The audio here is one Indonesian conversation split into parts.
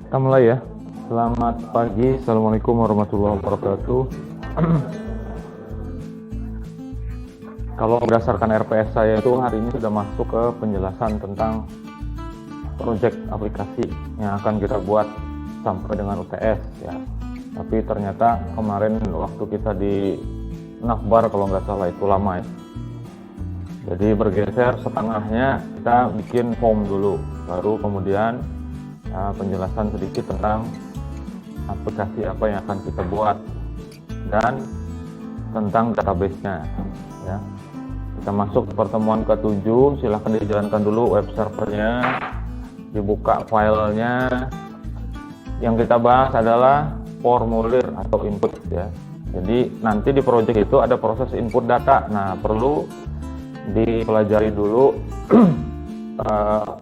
Kita mulai ya. Selamat pagi, Assalamualaikum warahmatullahi wabarakatuh. Kalau berdasarkan RPS saya itu hari ini sudah masuk ke penjelasan tentang proyek aplikasi yang akan kita buat sampai dengan UTS ya. Tapi ternyata kemarin waktu kita di Nafbar kalau nggak salah itu lama ya. Jadi bergeser setengahnya, kita bikin form dulu, baru kemudian penjelasan sedikit tentang aplikasi apa yang akan kita buat dan tentang database-nya ya. Kita masuk ke pertemuan ke-7, silahkan dijalankan dulu web servernya, dibuka filenya. Yang kita bahas adalah formulir atau input ya. Jadi nanti di project itu ada proses input data. Nah, perlu dipelajari dulu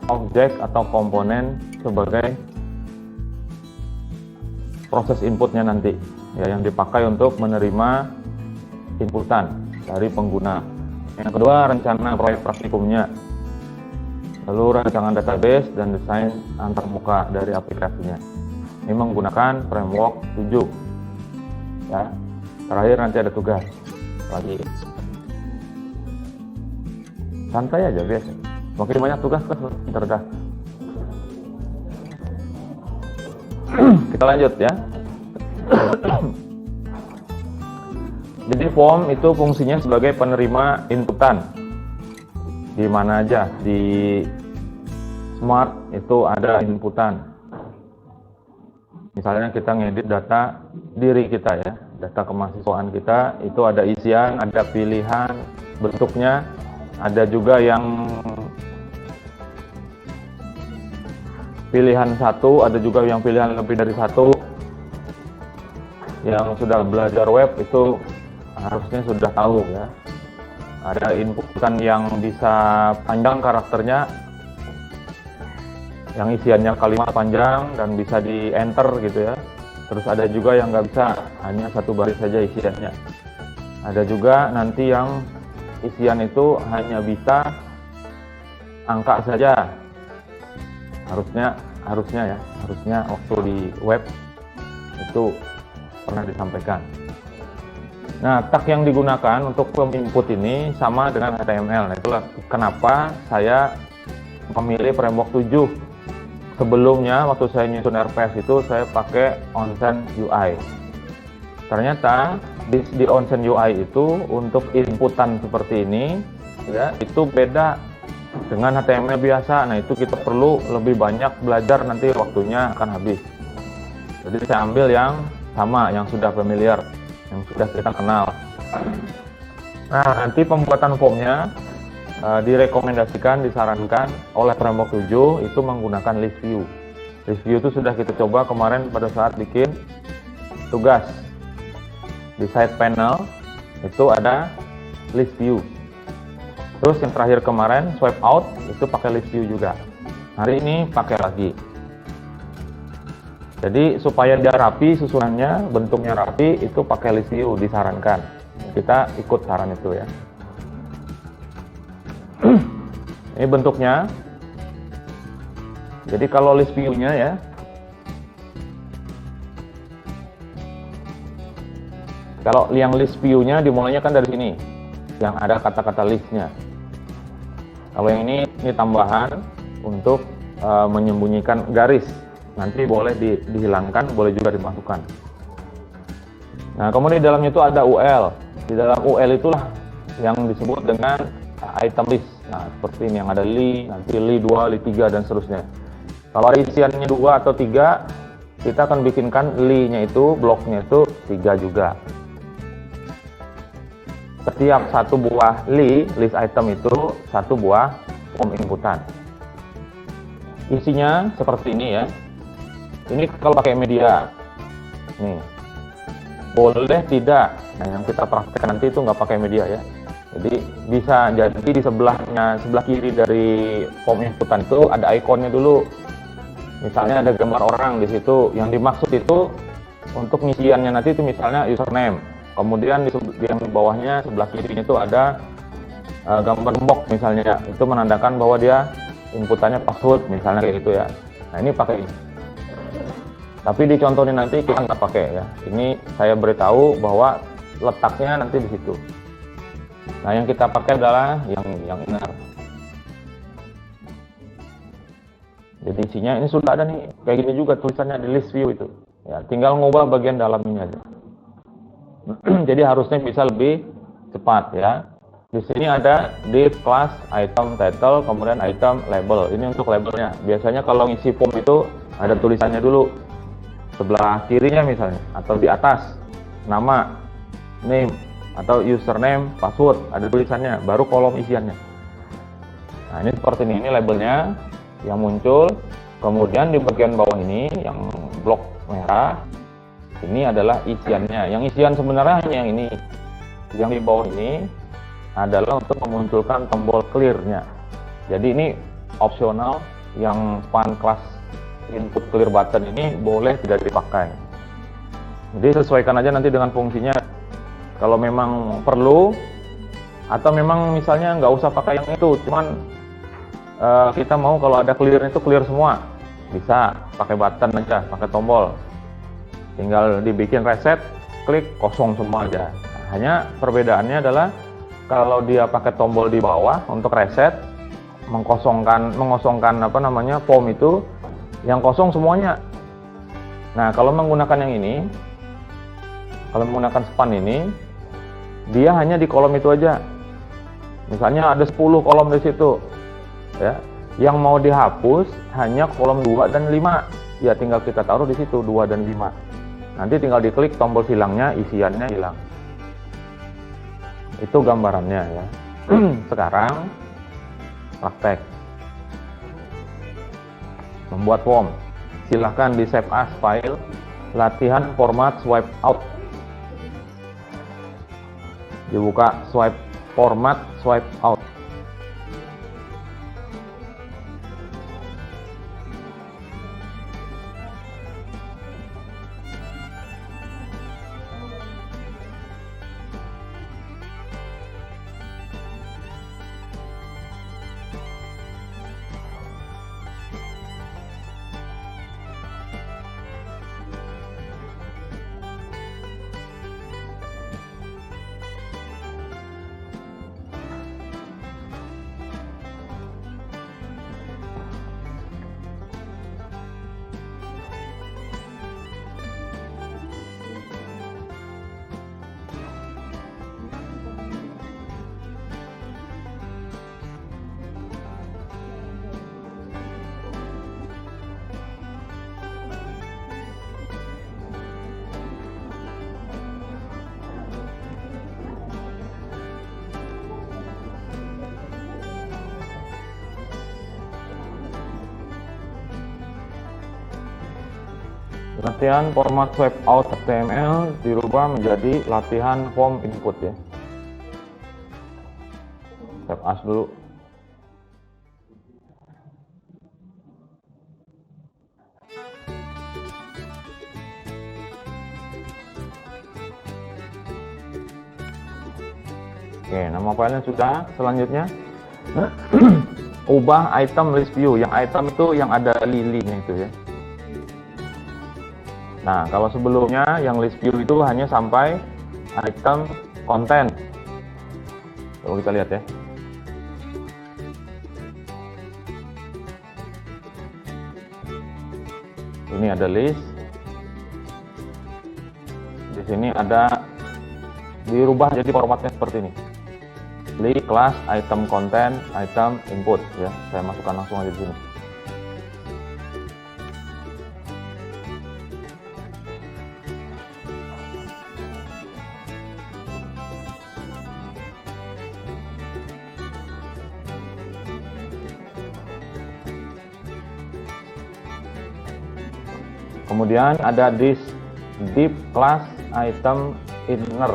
objek atau komponen sebagai proses inputnya nanti ya, yang dipakai untuk menerima inputan dari pengguna. Yang kedua, rencana proyek praktikumnya, lalu rancangan database dan desain antarmuka dari aplikasinya. Ini menggunakan framework 7 ya. Terakhir nanti ada tugas lagi. Santai aja biasa. Makin banyak tugas kan terdah. Kita lanjut ya. Jadi form itu fungsinya sebagai penerima inputan. Di mana aja di Smart itu ada inputan. Misalnya kita ngedit data diri kita ya, data kemahasiswaan kita itu ada isian, ada pilihan bentuknya, ada juga yang pilihan satu, ada juga yang pilihan lebih dari satu. Yang sudah belajar web itu harusnya sudah tahu ya. Ada inputan yang bisa panjang karakternya, yang isiannya kalimat panjang dan bisa di enter gitu ya. Terus ada juga yang nggak bisa, hanya satu baris saja isiannya. Ada juga nanti yang isian itu hanya bisa angka saja. Harusnya waktu di web itu pernah disampaikan. Nah, tag yang digunakan untuk form input ini sama dengan HTML. Nah, itulah kenapa saya memilih framework 7. Sebelumnya waktu saya nyusun RPS itu saya pakai Onsen UI. Ternyata di Onsen UI itu untuk inputan seperti ini ya, itu beda dengan HTML biasa. Nah, itu kita perlu lebih banyak belajar, nanti waktunya akan habis. Jadi saya ambil yang sama, yang sudah familiar, yang sudah kita kenal. Nah, nanti pembuatan formnya direkomendasikan, disarankan oleh framework 7 itu menggunakan list view. List view itu sudah kita coba kemarin pada saat bikin tugas. Di side panel itu ada list view. Terus yang terakhir kemarin swipe out itu pakai list view juga. Hari ini pakai lagi. Jadi supaya dia rapi susunannya, bentuknya rapi, itu pakai list view disarankan. Kita ikut saran itu ya. Ini bentuknya. Jadi kalau list view-nya ya, kalau yang list view-nya dimulainya kan dari sini, yang ada kata-kata list-nya. Kalau yang ini tambahan untuk menyembunyikan garis. Nanti boleh dihilangkan, boleh juga dimasukkan. Nah, kemudian di dalamnya itu ada UL. Di dalam UL itulah yang disebut dengan item list. Nah, seperti ini yang ada li, nanti li 2, li 3 dan seterusnya. Kalau isiannya 2 atau 3, kita akan bikinkan li-nya itu, bloknya itu 3 juga. Setiap satu buah list item itu satu buah form inputan. Isinya seperti ini ya. Ini kalau pakai media. Nih. Boleh tidak. Nah, yang kita praktekkan nanti itu nggak pakai media ya. Jadi bisa jadi di sebelah kiri dari form inputan itu ada ikonnya dulu. Misalnya ada gambar orang di situ. Yang dimaksud itu untuk ngisiannya nanti itu misalnya username. Kemudian di yang bawahnya sebelah kirinya itu ada gambar box misalnya, itu menandakan bahwa dia inputannya password misalnya kayak gitu ya. Nah, ini pakai ini. Tapi di contoh ini nanti kita nggak pakai ya. Ini saya beritahu bahwa letaknya nanti di situ. Nah, yang kita pakai adalah yang inner. Jadi isinya ini sudah ada nih, kayak gini juga tulisannya di list view itu. Ya, tinggal ngubah bagian dalam ini aja. Jadi harusnya bisa lebih cepat ya. Di sini ada div class, item title, kemudian item label. Ini untuk labelnya. Biasanya kalau ngisi form itu ada tulisannya dulu. Sebelah kirinya misalnya, atau di atas nama, name, atau username, password, ada tulisannya, baru kolom isiannya. Nah, ini seperti ini labelnya yang muncul. Kemudian di bagian bawah ini yang blok merah, ini adalah isiannya. Yang isian sebenarnya hanya yang ini. Yang di bawah ini adalah untuk memunculkan tombol clear-nya. Jadi ini opsional, yang span class input clear button ini boleh tidak dipakai. Jadi sesuaikan aja nanti dengan fungsinya. Kalau memang perlu, atau memang misalnya nggak usah pakai yang itu, cuman kita mau kalau ada clear itu clear semua, bisa pakai button aja, pakai tombol. Tinggal dibikin reset, klik kosong semua aja. Nah, hanya perbedaannya adalah kalau dia pakai tombol di bawah untuk reset, mengosongkan form itu, yang kosong semuanya. Nah, kalau menggunakan yang ini, kalau menggunakan span ini, dia hanya di kolom itu aja. Misalnya ada 10 kolom di situ, ya. Yang mau dihapus hanya kolom 2 dan 5. Ya tinggal kita taruh di situ 2 dan 5. Nanti tinggal diklik tombol silangnya, isiannya hilang. Itu gambarannya ya. Sekarang praktek membuat form. Silahkan di save as file, latihan format swipe out. Dibuka swipe format swipe out. Latihan format swipe out HTML dirubah menjadi latihan form input ya. Save as dulu. Oke, nama filenya sudah. Selanjutnya ubah item list view. Yang item itu yang ada lilinya itu ya. Nah, kalau sebelumnya yang list view itu hanya sampai item konten. Coba kita lihat ya. Ini ada list. Di sini ada dirubah jadi formatnya seperti ini. List, class, item content, item input ya. Saya masukkan langsung aja di sini. Kemudian ada this div class item inner.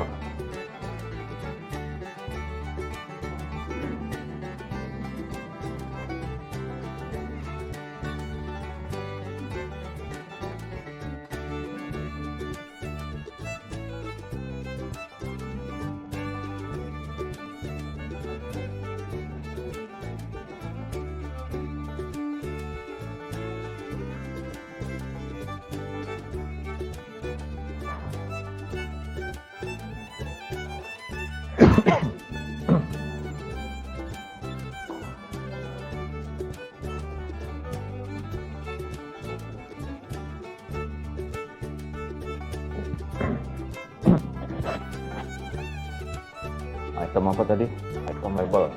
item apa tadi? Item label.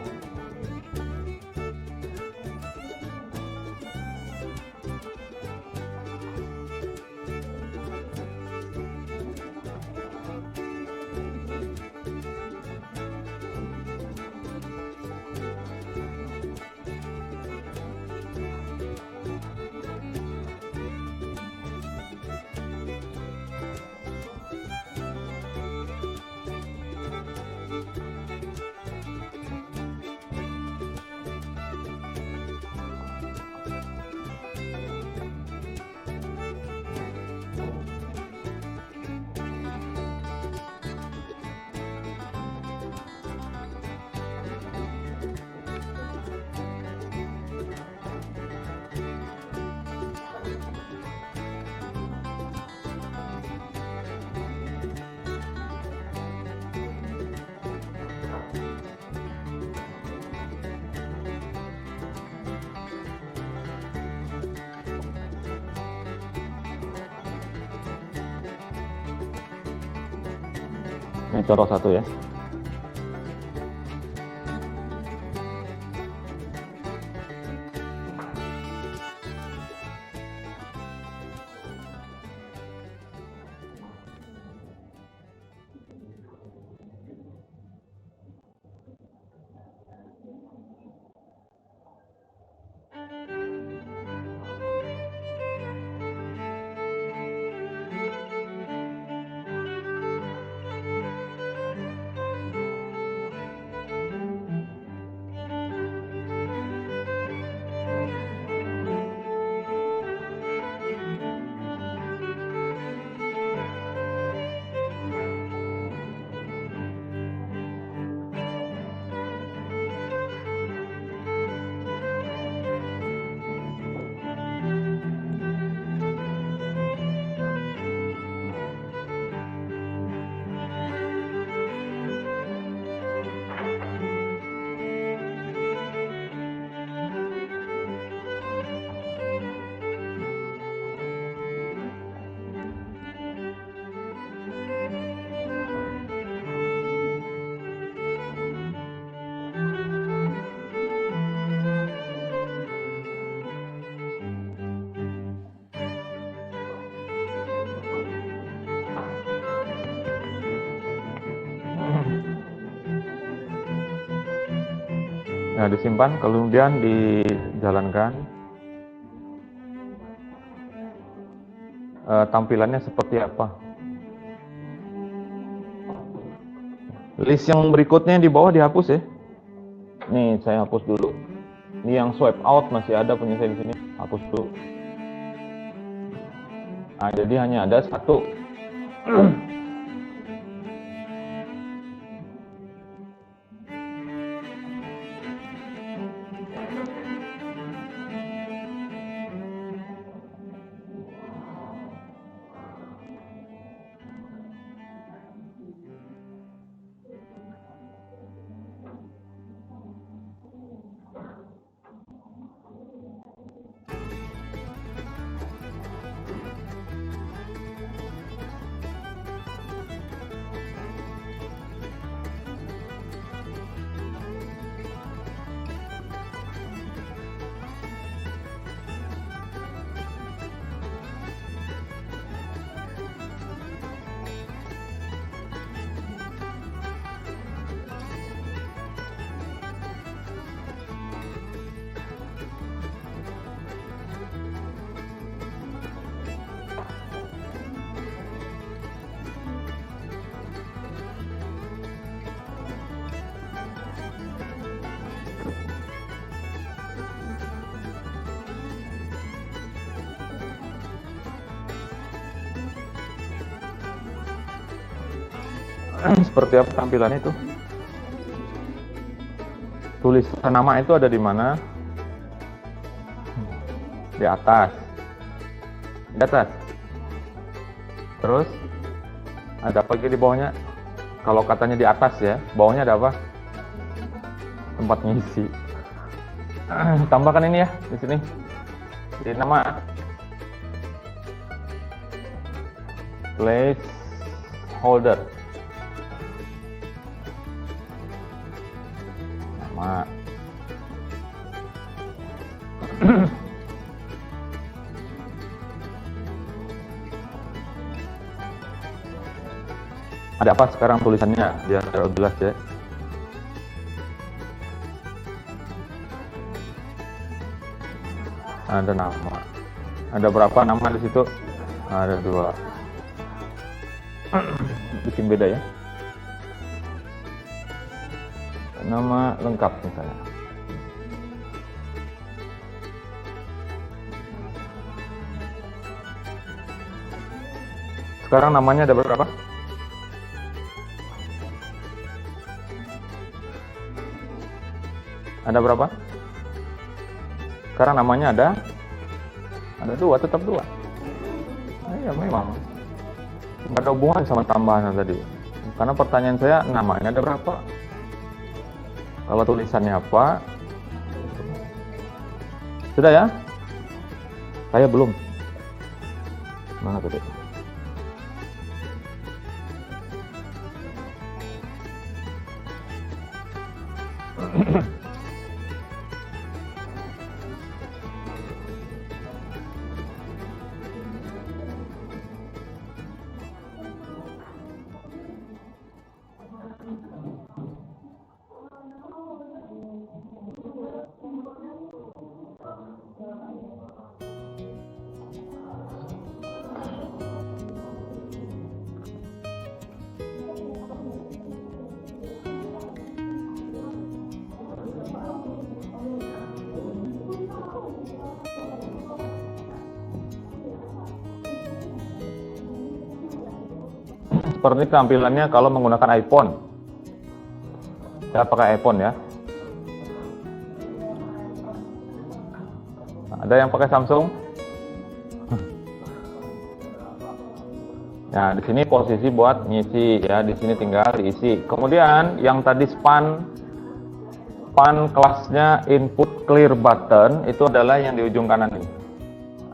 Ini contoh satu ya. Nah, disimpan, kemudian dijalankan. Tampilannya seperti apa? List yang berikutnya di bawah dihapus ya. Nih, saya hapus dulu. Ini yang swipe out masih ada punya saya di sini. Hapus dulu. Nah, jadi hanya ada satu. Seperti apa tampilannya itu? Tulisan nama itu ada di mana? Di atas. Di atas. Terus ada apa lagi di bawahnya? Kalau katanya di atas ya, bawahnya ada apa? Tempat ngisi. Tambahkan ini ya di sini. Di nama placeholder. nama. Ada apa sekarang tulisannya biar jelas ya. Ada nama. Ada berapa nama di situ? Ada 2. Bikin beda ya. Nama lengkap misalnya. Sekarang namanya ada berapa? Ada berapa? Sekarang namanya ada 2, tetap 2. Ya memang nggak ada hubungan sama tambahan tadi. Karena pertanyaan saya namanya ada berapa? Kalau tulisannya apa? Sudah ya? Saya belum. Mana tadi? Seperti tampilannya kalau menggunakan iPhone. Saya pakai iPhone ya. Ada yang pakai Samsung? Nah, di sini posisi buat ngisi ya, di sini tinggal diisi. Kemudian yang tadi span kelasnya input clear button itu adalah yang di ujung kanan ini.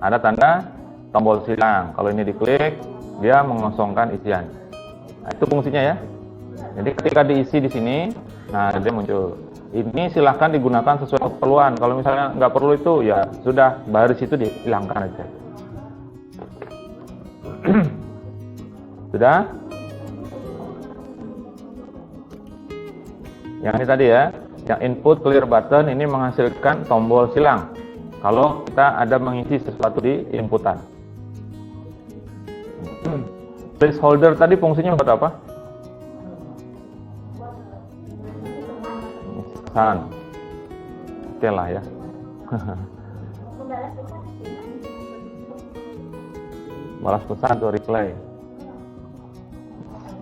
Ada tanda tombol silang. Kalau ini diklik, dia mengosongkan isian. Nah, itu fungsinya ya. Jadi ketika diisi di sini, nah dia muncul. Ini silahkan digunakan sesuai keperluan. Kalau misalnya nggak perlu itu, ya sudah, baris itu dihilangkan aja. Sudah? Yang ini tadi ya, yang input clear button ini menghasilkan tombol silang. Kalau kita ada mengisi sesuatu di inputan. Placeholder tadi fungsinya buat apa? Pesan. Oke lah ya. Balas pesan atau replay.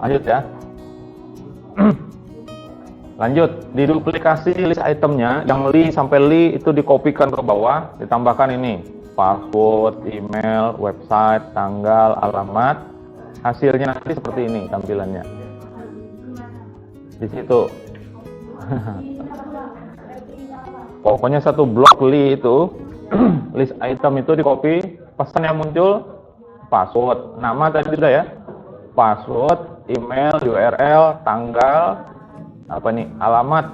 Lanjut ya. Lanjut, diduplikasi list itemnya, yang li sampai li itu dikopikan ke bawah, ditambahkan ini, password, email, website, tanggal, alamat. Hasilnya nanti seperti ini tampilannya. Di situ. Pokoknya satu blok li itu, list item itu dikopi, pesan yang muncul, password, nama tadi sudah ya, password, email, URL, tanggal, apa nih, alamat.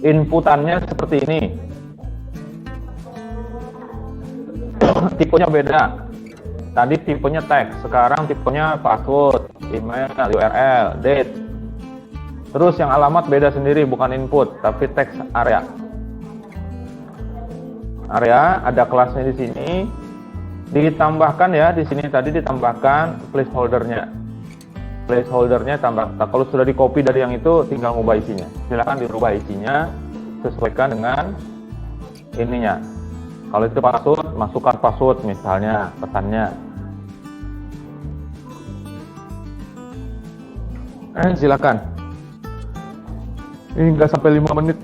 Inputannya seperti ini. Tipenya beda. Tadi tipenya teks, sekarang tipenya password, email, URL, date. Terus yang alamat beda sendiri, bukan input, tapi teks area. Area ada kelasnya di sini. Ditambahkan ya, di sini tadi ditambahkan placeholdernya. Placeholdernya tambah. Nah, kalau sudah di copy dari yang itu, tinggal ngubah isinya. Silakan dirubah isinya, sesuaikan dengan ininya. Kalau itu password, masukkan password misalnya, pesannya. Silakan. Ini nggak sampai 5 menit.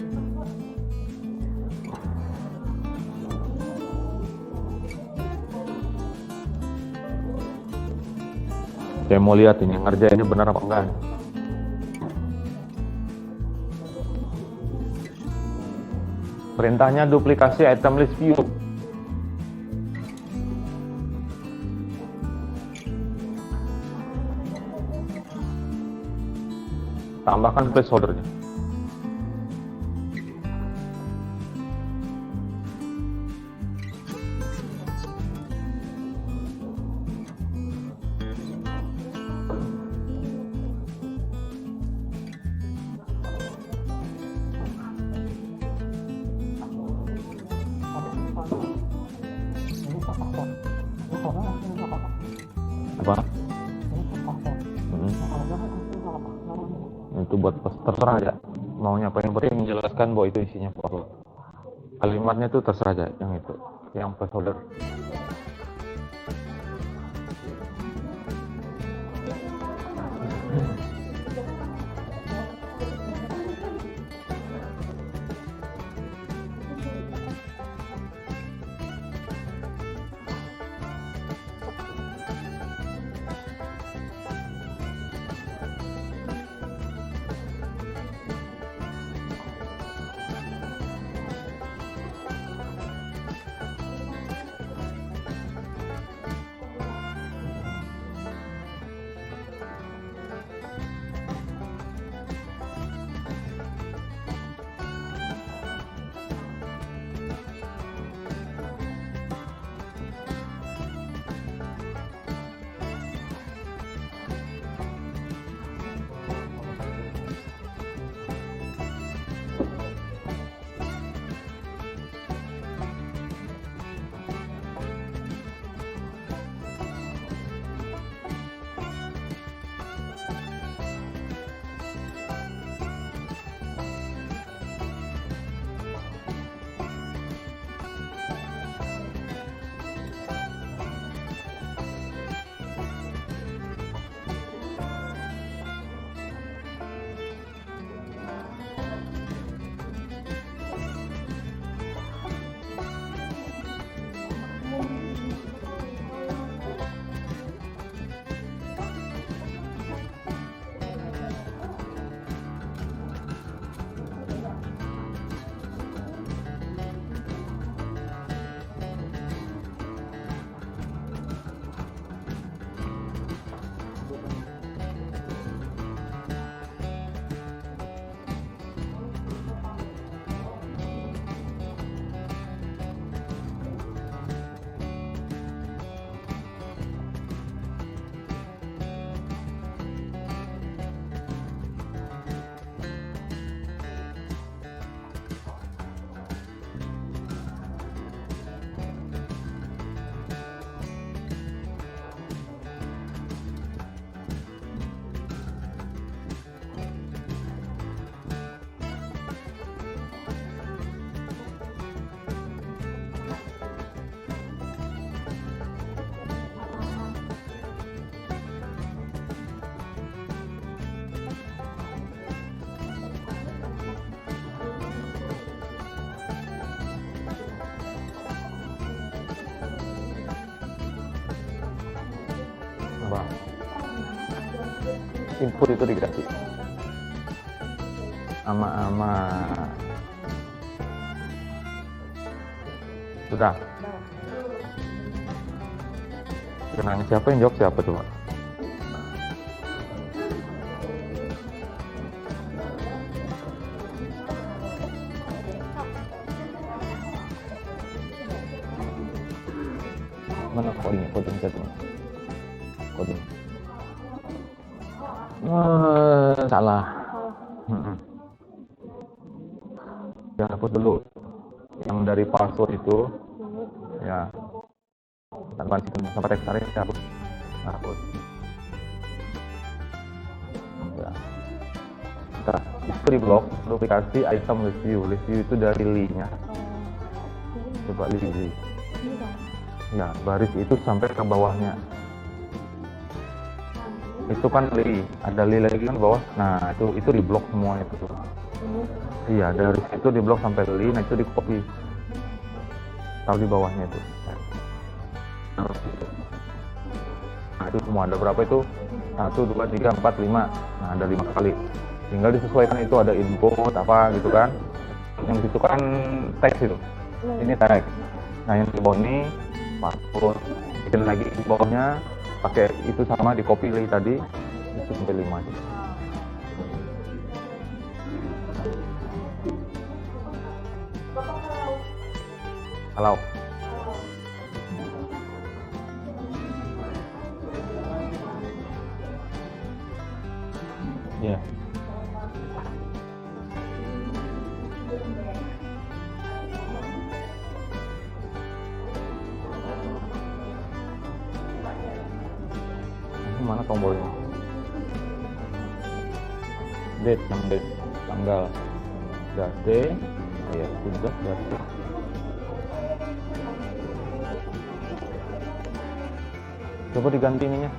Saya mau lihat ini ngerjainnya benar apa enggak. Perintahnya duplikasi item list view. Tambahkan placeholdernya. Apa? Itu buat terserah aja maunya apa, yang penting menjelaskan bahwa itu isinya apa. Kalimatnya itu terserah aja, yang itu yang placeholder. Apa? Input itu diganti ama sudah. Kenanya siapa yang jawab, siapa coba? Mana coding chatting? Coding. Salah. Ya, hapus dulu. Yang dari password itu, ya. Tanpa teks tarik, hapus. Hapus. Ya. Kita history block, duplikasi item review. Review itu dari li-nya. Coba li. Ya, baris itu sampai ke bawahnya. Itu kan li, ada li lagi kan bawah. Nah, itu di blok semua itu. Iya, dari situ di blok sampai li, nah itu di copy. Tahu di bawahnya itu. Nah, itu semua ada berapa itu? 1, 2, 3, 4, 5. Nah, ada 5 kali. Tinggal disesuaikan, itu ada input apa gitu kan. Yang itu kan teks itu. Ini teks. Nah, yang di bawah ini password. Bikin lagi di bawahnya pakai itu sama, di copy lagi tadi itu sampai 5 aja. Halo. Ya. Yeah. Mana tombolnya? Date, yang date, tanggal. Date, ya sudah date. Coba diganti ininya,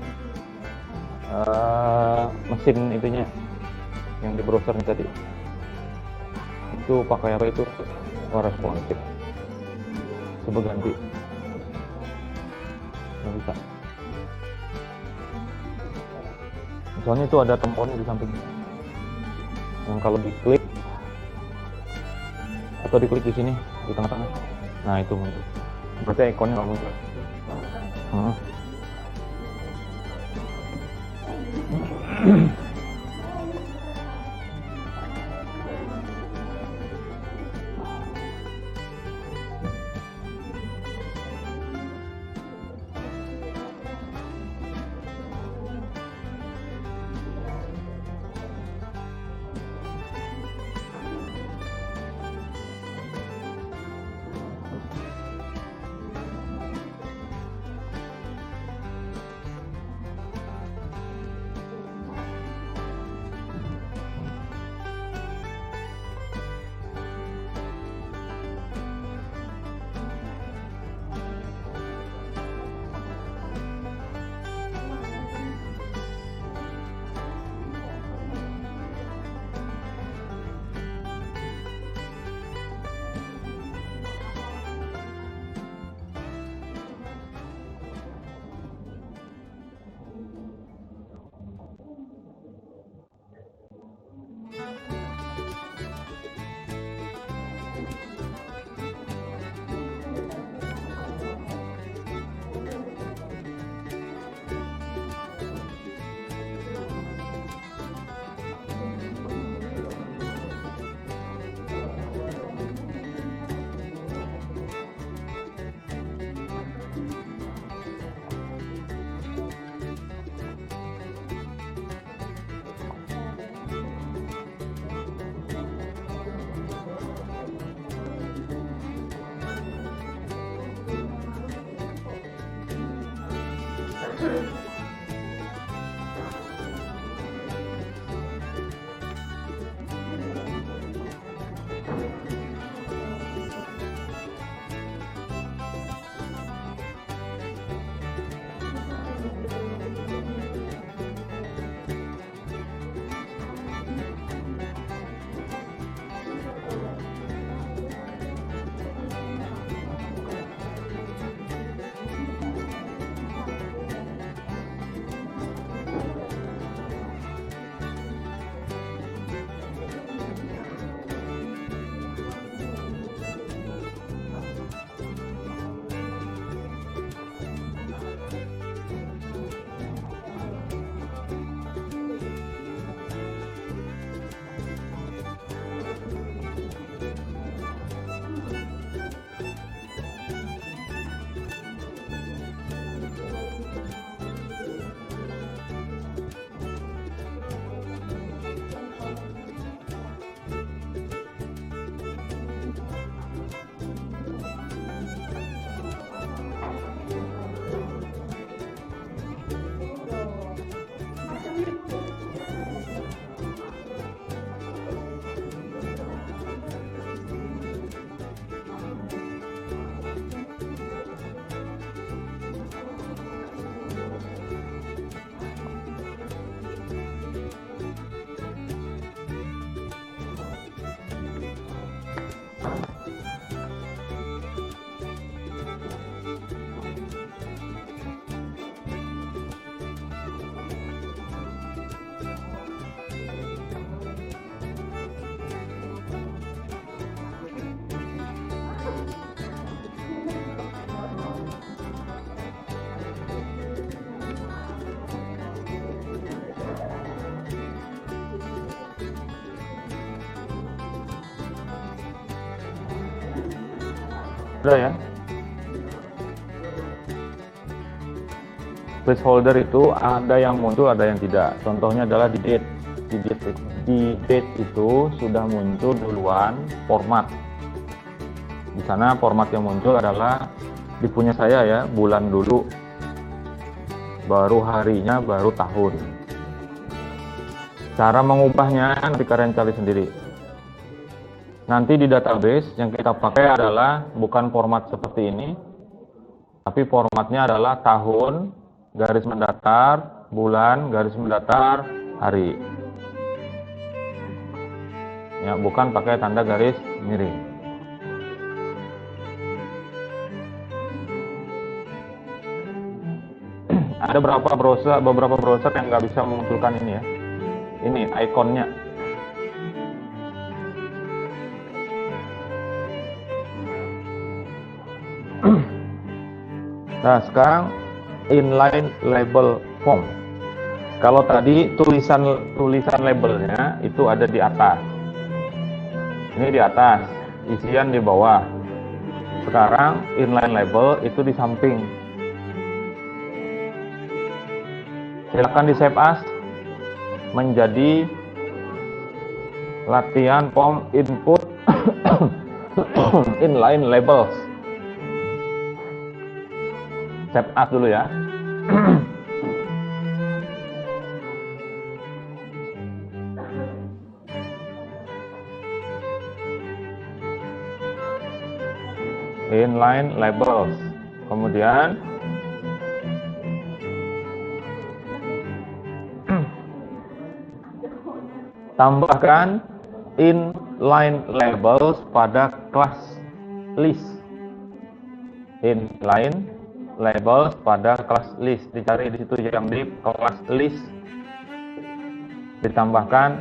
mesin itunya yang di browsernya tadi. Itu pakai apa itu? Responsif. Coba ganti. Nggak bisa. Misalnya itu ada tombolnya di samping. Yang kalau diklik atau diklik di sini di tengah-tengah, nah itu muncul. Berarti ikonnya nggak muncul. Udah ya. Placeholder itu ada yang muncul, ada yang tidak. Contohnya adalah di date. Di date itu sudah muncul duluan format. Di sana format yang muncul adalah di punya saya ya, bulan dulu. baru harinya, baru tahun. Cara mengubahnya nanti kalian cari sendiri. Nanti di database yang kita pakai adalah bukan format seperti ini, tapi formatnya adalah tahun, garis mendatar, bulan, garis mendatar, hari. Ya, bukan pakai tanda garis miring. Ada beberapa browser yang nggak bisa memunculkan ini ya. Ini ikonnya. Nah, sekarang inline label form. Kalau tadi tulisan labelnya itu ada di atas. Ini di atas, isian di bawah. Sekarang inline label itu di samping. Silakan di save as menjadi latihan form input inline labels. Save as dulu ya. Inline labels. Kemudian tambahkan inline labels pada kelas list. Inline labels pada kelas list, dicari di situ yang di kelas list, ditambahkan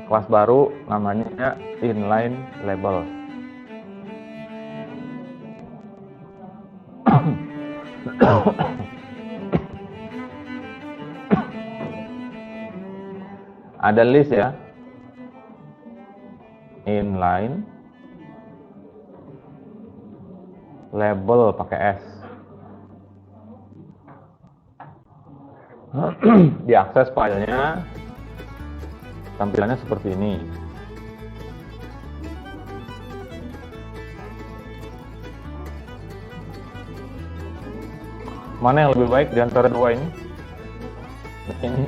kelas baru namanya inline label. Ada list ya, inline label pakai S. Diakses filenya, tampilannya seperti ini. Mana yang lebih baik di antara dua ini? Ini.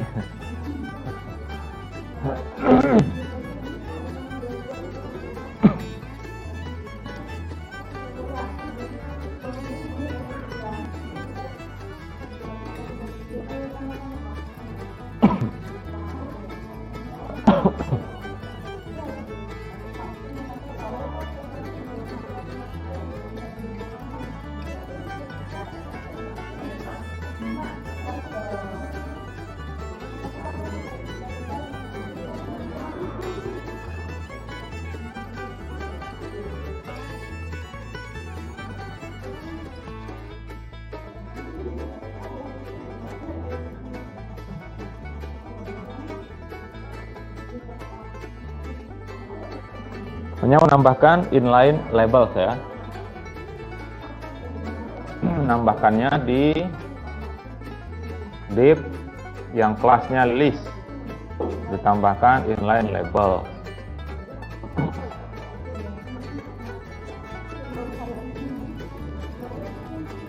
Hanya menambahkan inline labels ya. Menambahkannya di div yang kelasnya list, ditambahkan inline label.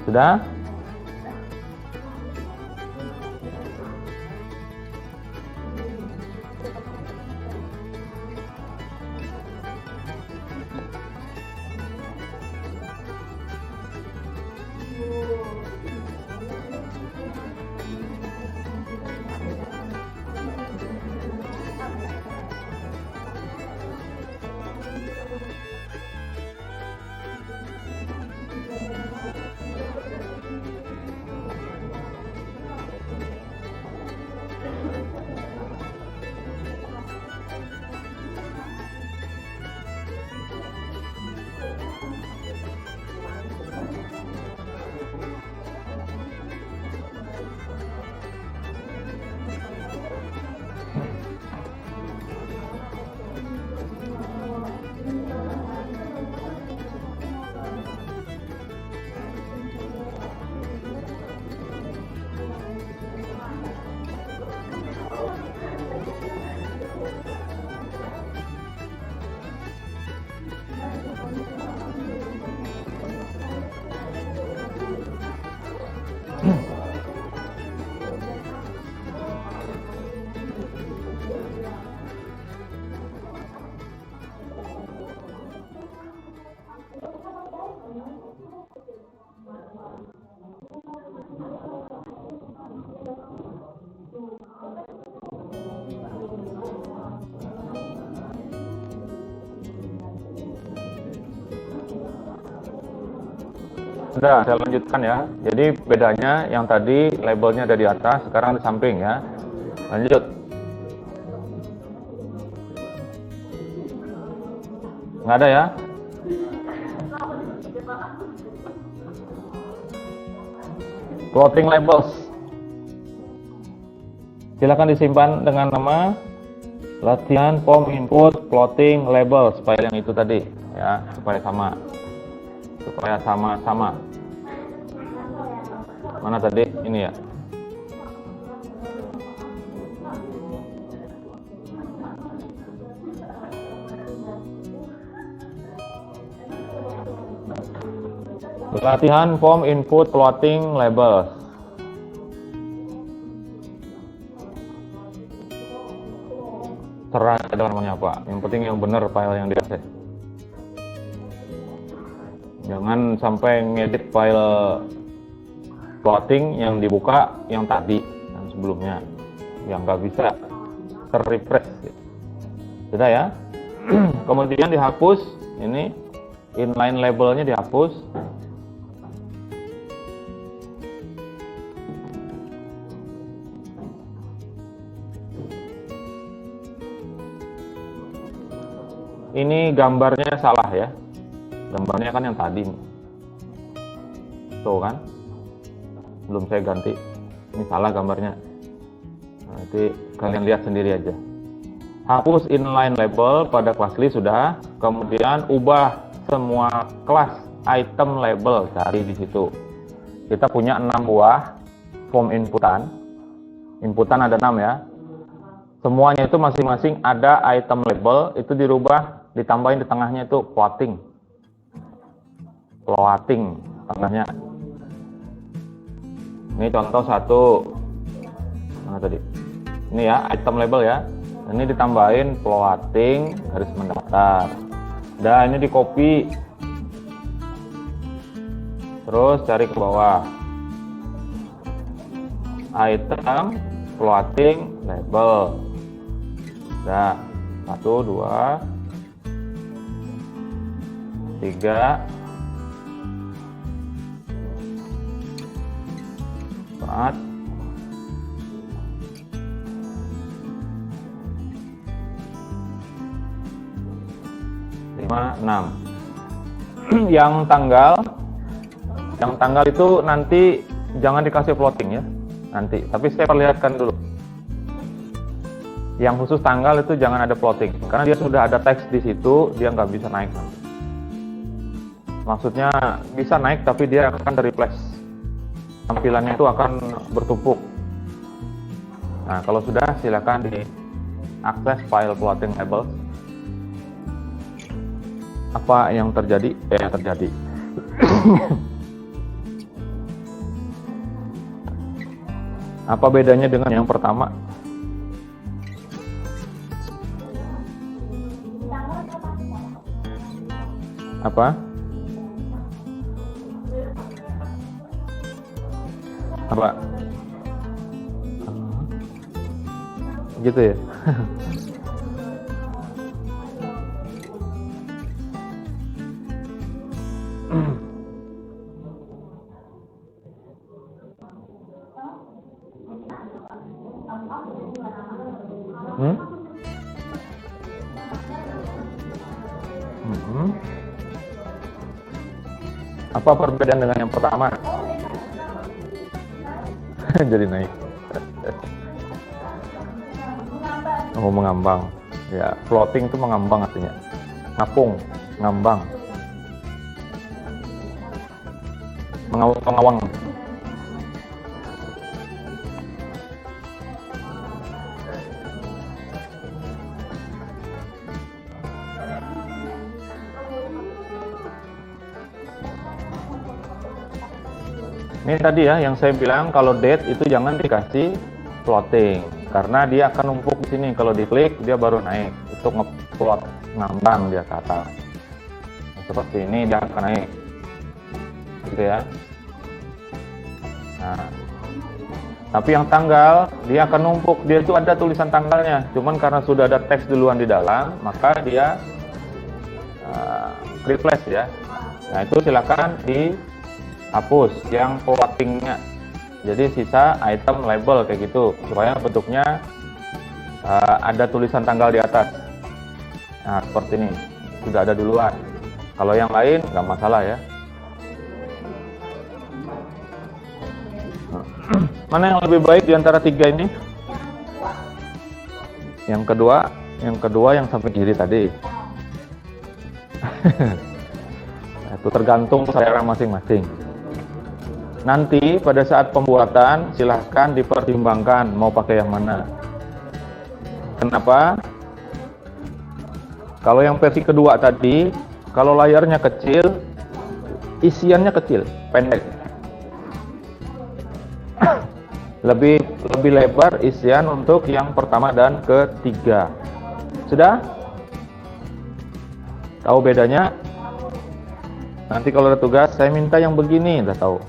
Sudah? Sudah, saya lanjutkan ya. Jadi bedanya yang tadi labelnya ada di atas, sekarang di samping ya. Lanjut. Nggak ada ya? Plotting labels. Silakan disimpan dengan nama latihan form input plotting labels, file yang itu tadi ya, supaya sama. Mana tadi? Ini ya. Latihan form input plotting labels. Terang ada namanya apa? Yang penting yang benar file yang diakses. Jangan sampai ngedit file plotting yang dibuka yang tadi, yang sebelumnya, yang nggak bisa terrefresh. Sudah ya. Kemudian dihapus ini inline labelnya dihapus. Ini gambarnya salah ya. Gambarnya kan yang tadi. Tuh kan. Belum saya ganti. Ini salah gambarnya. Nanti kalian lihat sendiri aja. Hapus inline label pada kelas list sudah. Kemudian ubah semua kelas item label, cari di situ. Kita punya 6 buah form inputan. Inputan ada 6 ya. Semuanya itu masing-masing ada item label, itu dirubah, ditambahin di tengahnya itu plotting tengahnya. Ini contoh satu. Mana tadi? Ini ya, item label ya. Ini ditambahin plotting garis mendatar. Dan ini di copy. Terus cari ke bawah. Item plotting label. Nah, 1, 2, 3, 4, 5, 6. Yang tanggal itu nanti jangan dikasih plotting ya, nanti. Tapi saya perlihatkan dulu. Yang khusus tanggal itu jangan ada plotting, karena dia sudah ada teks di situ, dia nggak bisa naik nanti. Maksudnya bisa naik, tapi dia akan ter-replace. Tampilannya itu akan bertumpuk. Nah, kalau sudah silakan diakses file plotting labels. Apa yang terjadi? Terjadi. Apa bedanya dengan yang pertama? Apa? Gitu ya. Apa perbedaan dengan yang pertama? Jadi naik. Oh, mengambang. Ya, floating itu mengambang artinya. Ngapung, ngambang. Mengawang-awang. Ini tadi ya yang saya bilang, kalau date itu jangan dikasih plotting karena dia akan numpuk di sini. Kalau diklik dia baru naik. Itu ngeplot, ngambang dia ke atas. Nah, seperti ini dia akan naik. Gitu ya. Nah, tapi yang tanggal dia akan numpuk, dia itu ada tulisan tanggalnya, cuman karena sudah ada teks duluan di dalam, maka dia replace ya. Nah, itu silakan dihapus yang plottingnya. Jadi sisa item label kayak gitu, supaya bentuknya ada tulisan tanggal di atas. Nah, seperti ini sudah ada duluan. Kalau yang lain nggak masalah ya. Mana yang lebih baik di antara tiga ini? Yang kedua yang sampai kiri tadi. Itu tergantung selera masing-masing. Nanti pada saat pembuatan silahkan dipertimbangkan mau pakai yang mana. Kenapa? Kalau yang versi kedua tadi, kalau layarnya kecil, isiannya kecil, pendek. Lebih lebar isian untuk yang pertama dan ketiga. Sudah? Tahu bedanya? Nanti kalau ada tugas, saya minta yang begini, udah tahu.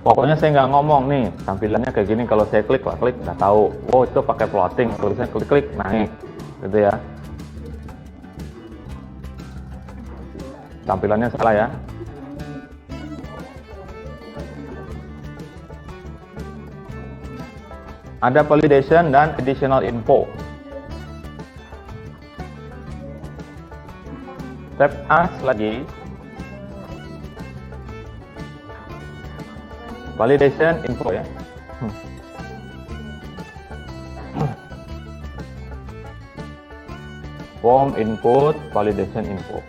Pokoknya saya nggak ngomong nih, tampilannya kayak gini. Kalau saya klik, udah tahu. Oh, itu pakai plotting. Kalau saya klik naik, gitu ya. Tampilannya salah ya. Ada validation dan additional info. Tab As lagi. Validation info ya. Form input validation info.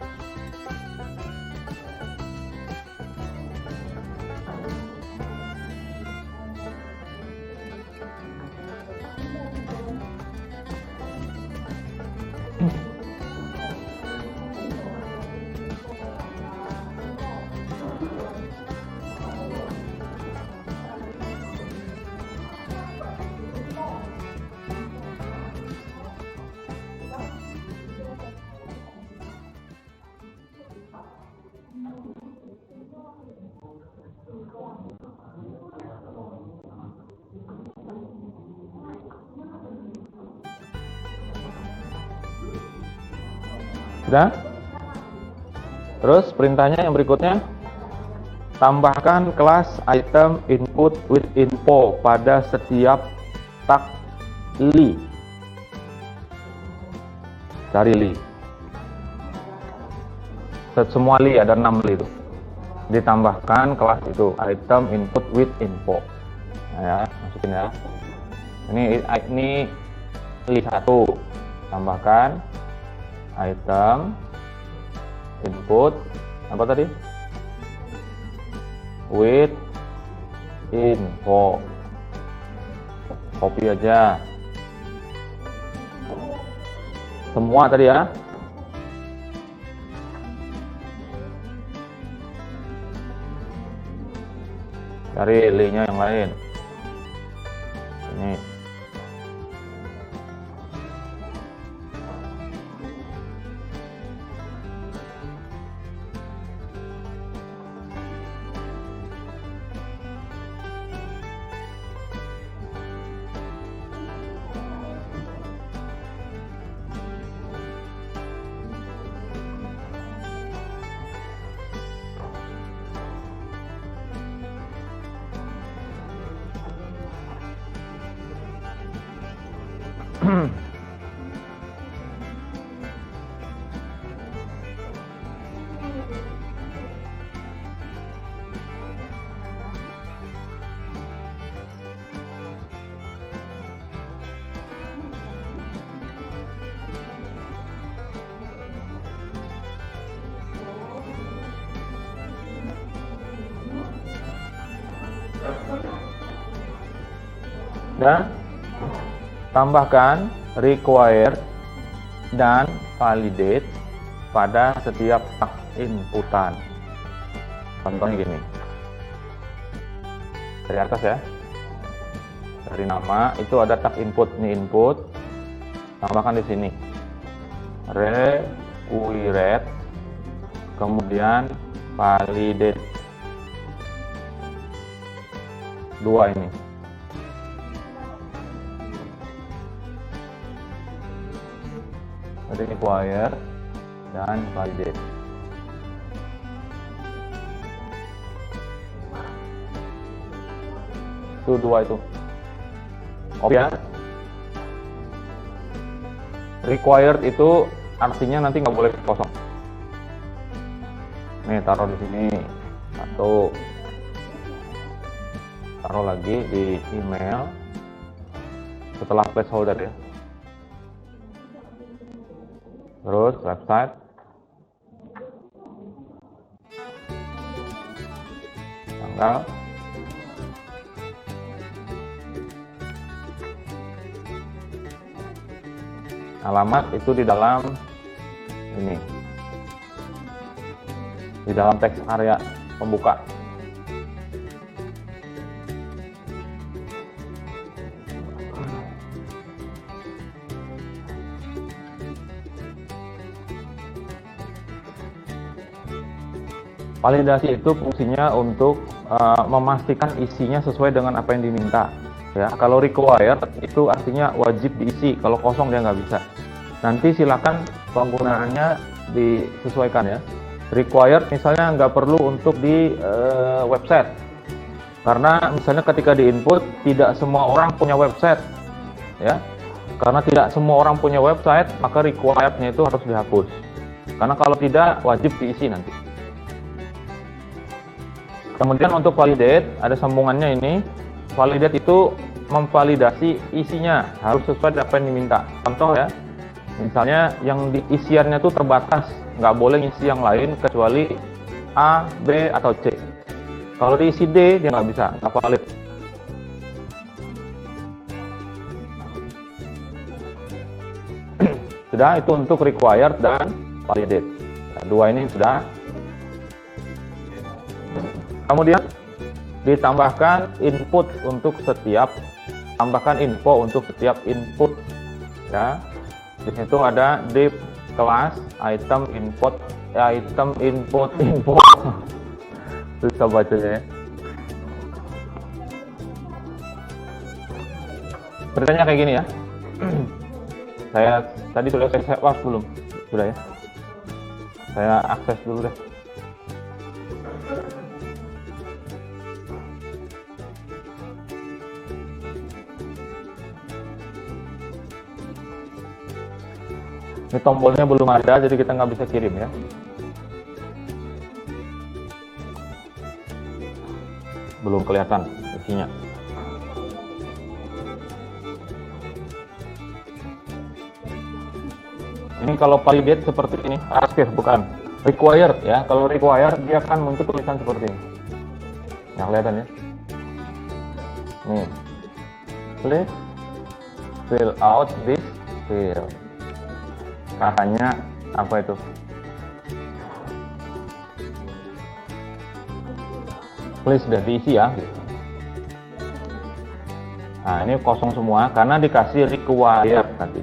Sudah? Terus perintahnya yang berikutnya, tambahkan kelas item input with info pada setiap tag li. Cari li. Semua li, ada 6 li itu. Ditambahkan kelas itu, item input with info. Nah, ya, masukin ya. Ini li 1. Tambahkan item input apa tadi? With info. Copy aja semua tadi ya. Cari linknya yang lain. Ini dan tambahkan required dan validate pada setiap tag inputan. Contohnya gini, dari atas ya, dari nama itu ada tag input, ini input, tambahkan di sini required, kemudian validate. dua ini. Require dan validate. Itu dua itu. Oke ya. Required itu artinya nanti nggak boleh kosong. Nih taruh di sini satu, taruh lagi di email setelah placeholder ya. Terus website, tanggal, alamat itu di dalam ini, di dalam teks area pembuka. Validasi itu fungsinya untuk memastikan isinya sesuai dengan apa yang diminta. Ya, kalau required itu artinya wajib diisi. Kalau kosong dia nggak bisa. Nanti silakan penggunaannya disesuaikan ya. Required misalnya nggak perlu untuk di website, karena misalnya ketika di input tidak semua orang punya website, ya. Karena tidak semua orang punya website, maka required-nya itu harus dihapus. Karena kalau tidak wajib diisi nanti. Kemudian untuk validate, ada sambungannya ini. Validate itu memvalidasi isinya, harus sesuai dengan apa yang diminta. Contoh ya, misalnya yang isiannya itu terbatas, nggak boleh ngisi yang lain kecuali A, B, atau C. Kalau diisi D, dia nggak bisa, nggak valid. Sudah, itu untuk required dan validate. Nah, dua ini sudah. Kemudian ditambahkan input untuk setiap, tambahkan info untuk setiap input ya. Di situ ada div class item input info. Susah bacanya ya. Ceritanya kayak gini ya. Saya tadi sudah saya save belum? Sudah ya. Saya akses dulu deh. Ini tombolnya belum ada, jadi kita nggak bisa kirim ya. Belum kelihatan isinya. Ini kalau validate seperti ini, aktif bukan required ya. Kalau required dia akan muncul tulisan seperti ini. Nah, kelihatan ya. Nih, please fill out this field. Katanya apa itu? Please sudah diisi ya. Nah, ini kosong semua karena dikasih required tadi.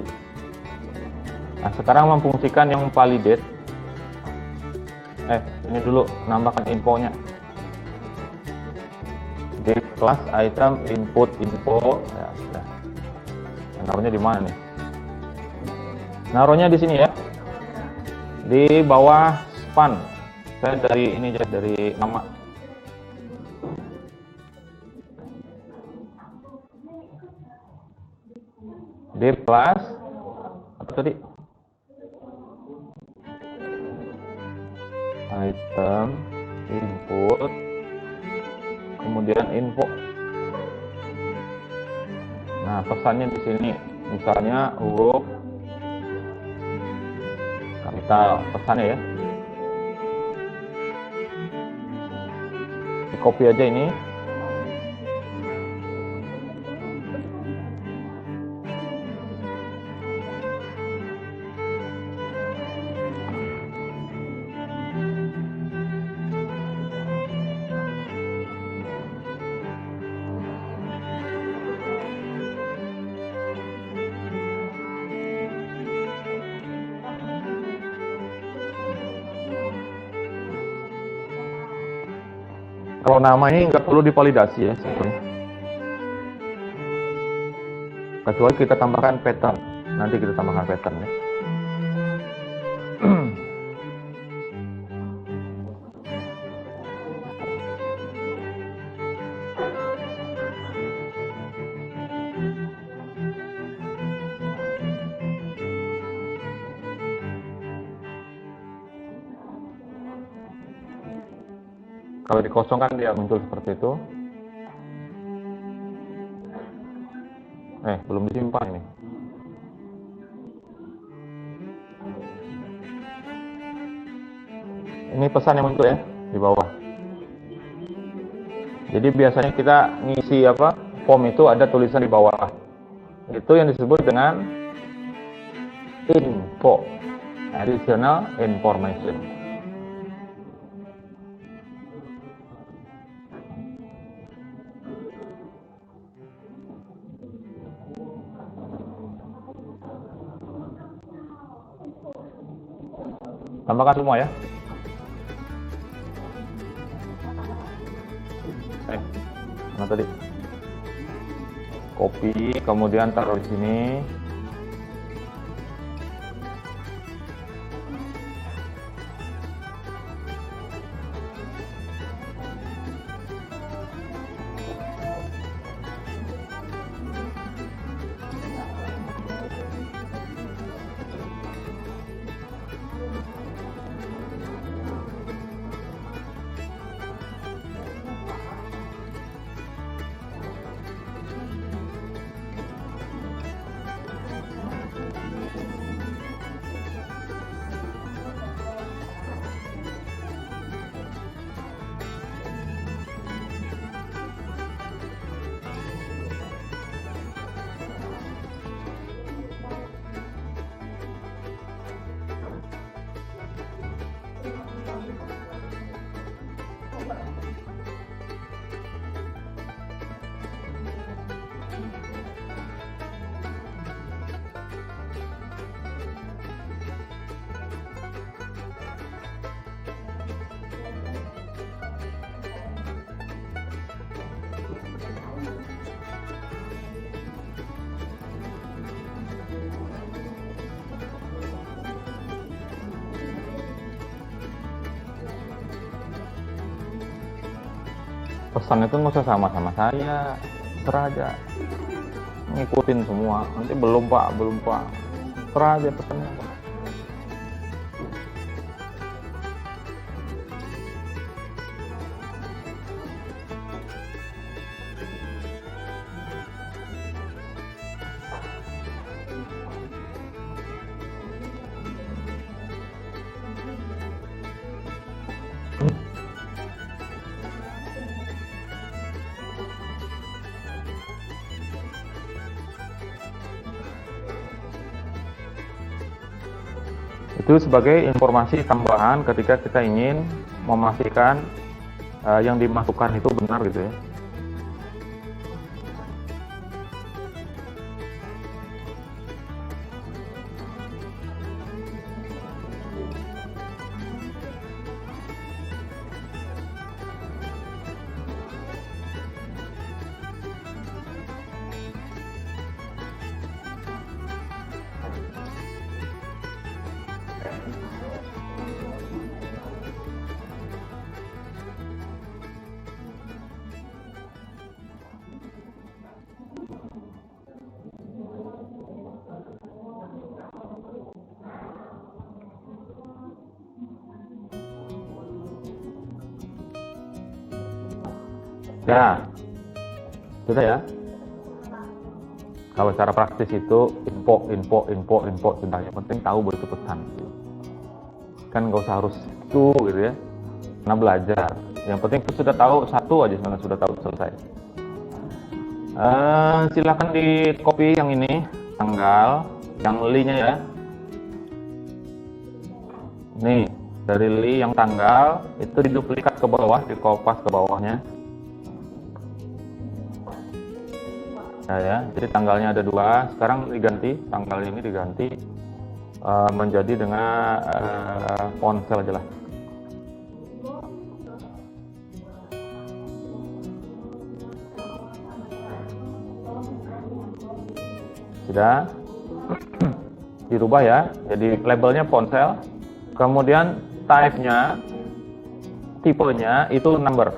Nah, sekarang memfungsikan yang validate. Ini dulu nambahkan infonya. Div class item input info. Ya, sudah. Naruhnya di mana nih? Naruhnya di sini ya, di bawah span. Saya dari ini aja, dari nama. Div class apa tadi? Item input, kemudian info. Nah, pesannya di sini, misalnya huruf kapital pesannya ya. Di copy aja ini. Kalau nama ini nggak perlu divalidasi ya sebetulnya. kecuali kita tambahkan pattern. Nanti kita tambahkan pattern ya. Kalau dikosongkan dia muncul seperti itu. Belum disimpan ini. Ini pesan yang muncul ya di bawah. Jadi biasanya kita ngisi form itu ada tulisan di bawah. Itu yang disebut dengan info, additional information. Tambahkan semua ya. Mana tadi? Copy, kemudian taruh di sini. Pesan itu nggak usah sama-sama saya, serah aja, ngikutin semua. Nanti belum pak, serah aja pesannya. Itu sebagai informasi tambahan ketika kita ingin memastikan yang dimasukkan itu benar gitu ya. Ya, sudah ya. Kalau secara praktis itu info, sudah. Yang penting tahu baru itu pesan. Kan nggak usah harus itu gitu ya. Karena belajar. Yang penting itu sudah tahu satu aja, sebenarnya sudah tahu selesai. Silakan di copy yang ini, tanggal, yang li-nya ya. Nih, dari li yang tanggal itu diduplikat ke bawah, dikopas ke bawahnya. Nah ya, jadi tanggalnya ada 2, sekarang diganti, tanggal ini diganti menjadi dengan ponsel aja lah. Sudah. Dirubah ya, jadi labelnya ponsel. Kemudian type-nya, tipenya itu number.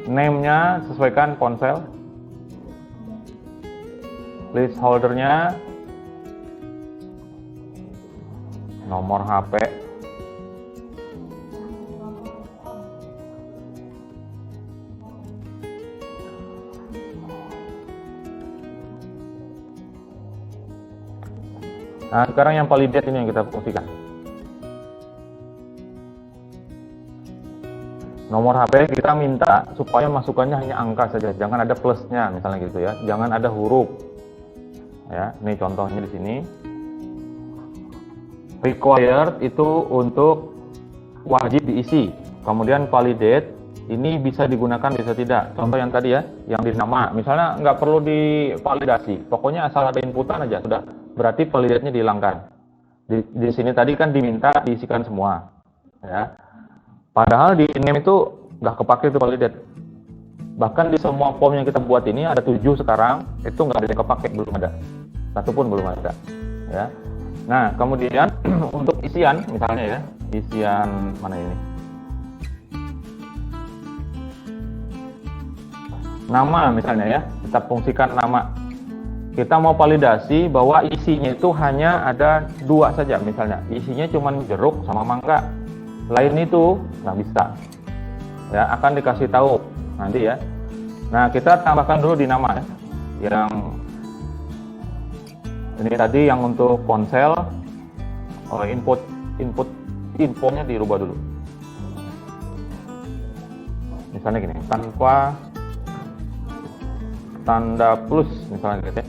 Name-nya sesuaikan ponsel. Placeholder-nya nomor HP. Nah, sekarang yang validate ini yang kita fungsikan. Nomor HP kita minta supaya masukannya hanya angka saja, jangan ada plusnya misalnya gitu ya, jangan ada huruf. Ya, ini contohnya di sini. Required itu untuk wajib diisi. Kemudian validate ini bisa digunakan bisa tidak. Contoh yang tadi ya, yang di nama, misalnya nggak perlu divalidasi, pokoknya asal ada inputan aja sudah. Berarti validate-nya dihilangkan. Di sini tadi kan diminta diisikan semua, ya. Padahal di name itu nggak kepake itu validate. Bahkan di semua form yang kita buat ini ada 7 sekarang, itu nggak ada yang kepake, belum ada. Satu pun belum ada, ya. Nah, kemudian untuk isian, misalnya ya, isian mana ini? Nama misalnya ya, kita fungsikan nama. Kita mau validasi bahwa isinya itu hanya ada 2 saja misalnya. Isinya cuma jeruk sama mangga. Lain itu nggak bisa. Ya, akan dikasih tahu nanti ya. Nah, kita tambahkan dulu di nama ya. Yang ini tadi yang untuk ponsel, infonya dirubah dulu. Misalnya gini, tanpa tanda plus misalnya gitu ya.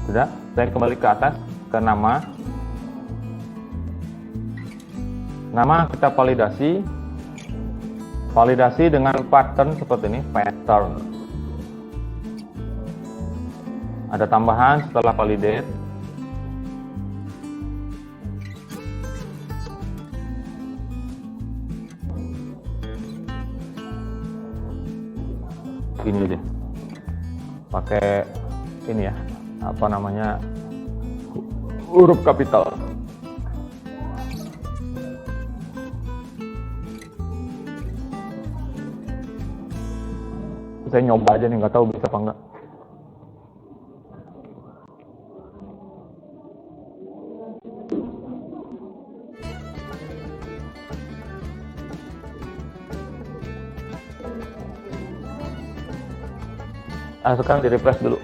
Sudah, saya kembali ke atas ke nama. Nama kita validasi dengan pattern seperti ini, pattern. Ada tambahan setelah validate. Ini aja, pakai ini ya, apa namanya, huruf kapital. Saya nyoba aja nih, nggak tahu bisa apa enggak. Sekarang di refresh dulu.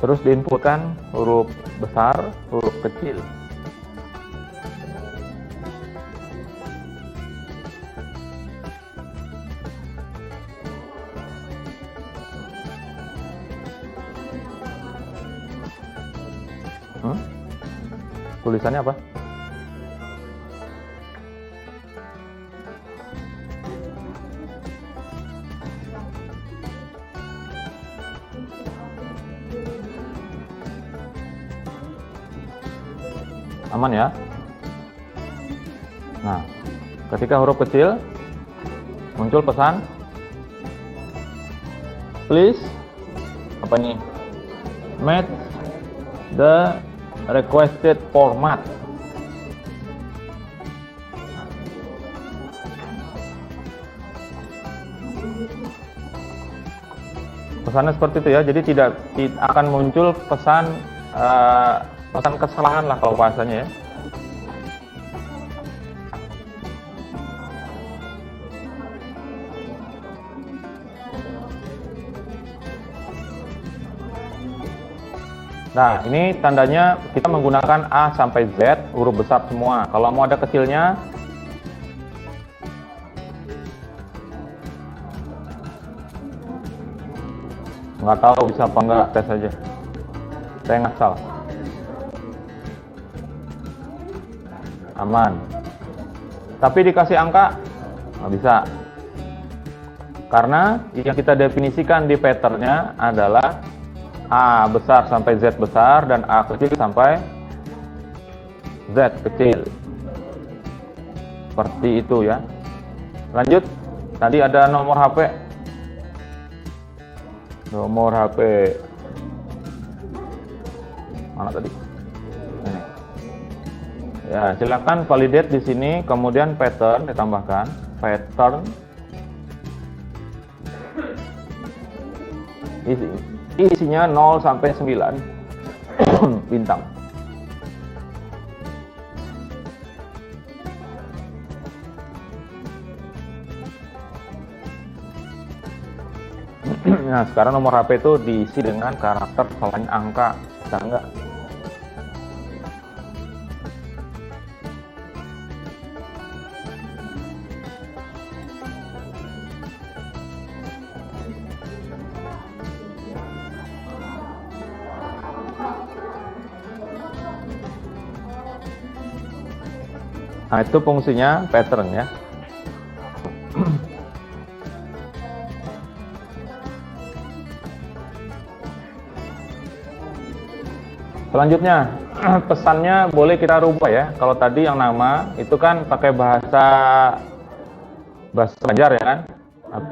Terus diinputkan huruf besar, huruf kecil. Tulisannya apa? Aman ya. Nah, ketika huruf kecil muncul pesan please apa ini, match the requested format. Pesannya seperti itu ya, jadi tidak akan muncul pesan kesalahan lah kalau bahasanya ya. Nah, ini tandanya kita menggunakan A sampai Z, huruf besar semua. Kalau mau ada kecilnya, nggak tahu bisa apa enggak, tes aja. Saya ngasal. Aman. Tapi dikasih angka, nggak bisa. Karena yang kita definisikan di patternnya adalah A besar sampai Z besar dan A kecil sampai Z kecil. Seperti itu ya. Lanjut, tadi ada nomor HP. Nomor HP mana tadi? Ini. Ya, silakan validate di sini, kemudian pattern ditambahkan, pattern isinya 0 sampai 9 bintang. Nah, sekarang nomor HP itu diisi dengan karakter selain angka, bisa enggak? Nah, itu fungsinya pattern ya. Selanjutnya, pesannya boleh kita rubah ya. Kalau tadi yang nama itu kan pakai bahasa Banjar ya kan.